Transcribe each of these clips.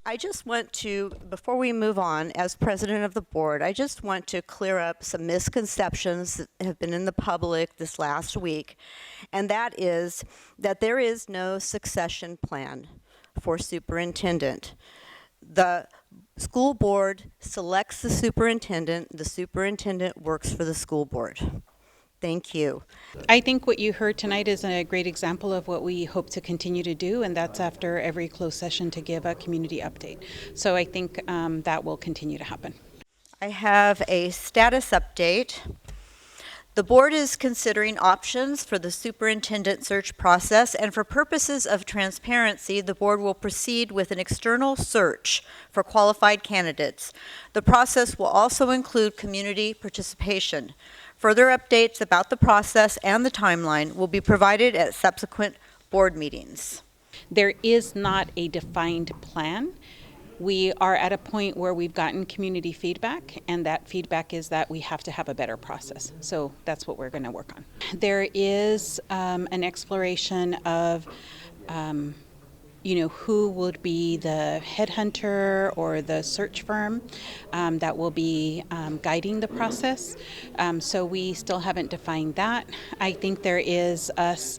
I just want to, before we move on, as president of the board, I just want to clear up some misconceptions that have been in the public this last week, and that is that there is no succession plan for superintendent. The school board selects the superintendent works for the school board. Thank you. I think what you heard tonight is a great example of what we hope to continue to do, and that's after every closed session to give a community update. So I think that will continue to happen. I have a status update. The board is considering options for the superintendent search process, and for purposes of transparency, the board will proceed with an external search for qualified candidates. The process will also include community participation. Further updates about the process and the timeline will be provided at subsequent board meetings. There is not a defined plan. We are at a point where we've gotten community feedback, and that feedback is that we have to have a better process. So that's what we're going to work on. There is an exploration of who would be the headhunter or the search firm that will be guiding the process. So we still haven't defined that. I think there is us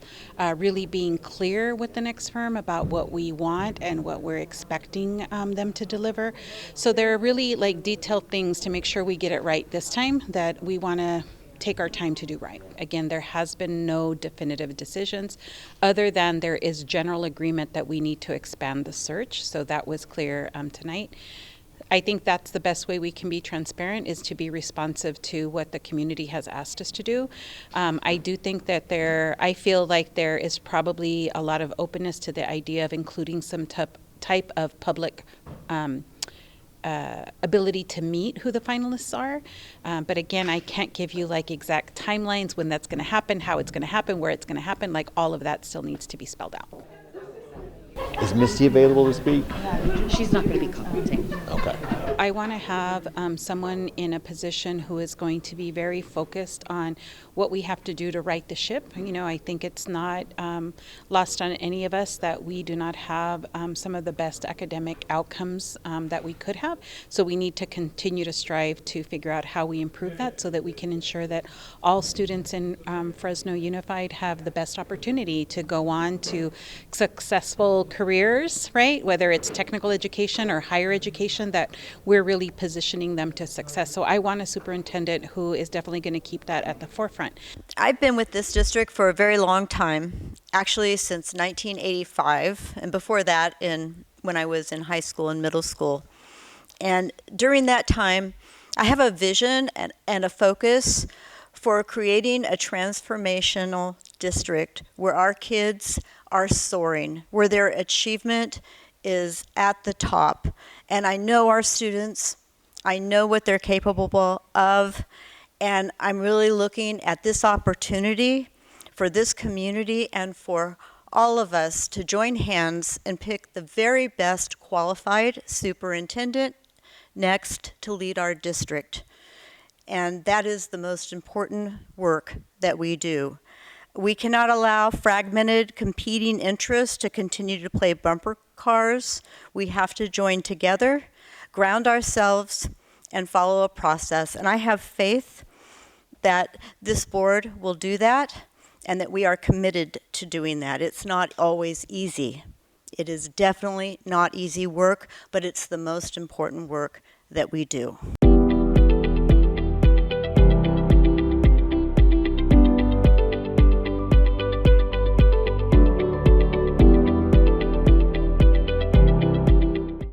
really being clear with the next firm about what we want and what we're expecting them to deliver. So there are really detailed things to make sure we get it right this time that we want to take our time to do right. Again, there has been no definitive decisions other than there is general agreement that we need to expand the search. So that was clear tonight. I think that's the best way we can be transparent, is to be responsive to what the community has asked us to do. I do think that I feel like there is probably a lot of openness to the idea of including some type of public ability to meet who the finalists are. But again, I can't give you exact timelines when that's going to happen, how it's going to happen, where it's going to happen. All of that still needs to be spelled out. Is Misty available to speak? She's not going to be commenting. Okay. I want to have someone in a position who is going to be very focused on what we have to do to right the ship. I think it's not lost on any of us that we do not have some of the best academic outcomes that we could have. So we need to continue to strive to figure out how we improve that so that we can ensure that all students in Fresno Unified have the best opportunity to go on to successful careers, right? Whether it's technical education or higher education, that we're really positioning them to success. So I want a superintendent who is definitely going to keep that at the forefront. I've been with this district for a very long time, actually since 1985, and before that when I was in high school and middle school. And during that time, I have a vision and a focus for creating a transformational district where our kids are soaring, where their achievement is at the top. And I know our students, I know what they're capable of, and I'm really looking at this opportunity for this community and for all of us to join hands and pick the very best qualified superintendent next to lead our district. And that is the most important work that we do. We cannot allow fragmented, competing interests to continue to play bumper cars. We have to join together, ground ourselves, and follow a process. And I have faith that this board will do that and that we are committed to doing that. It's not always easy. It is definitely not easy work, but it's the most important work that we do.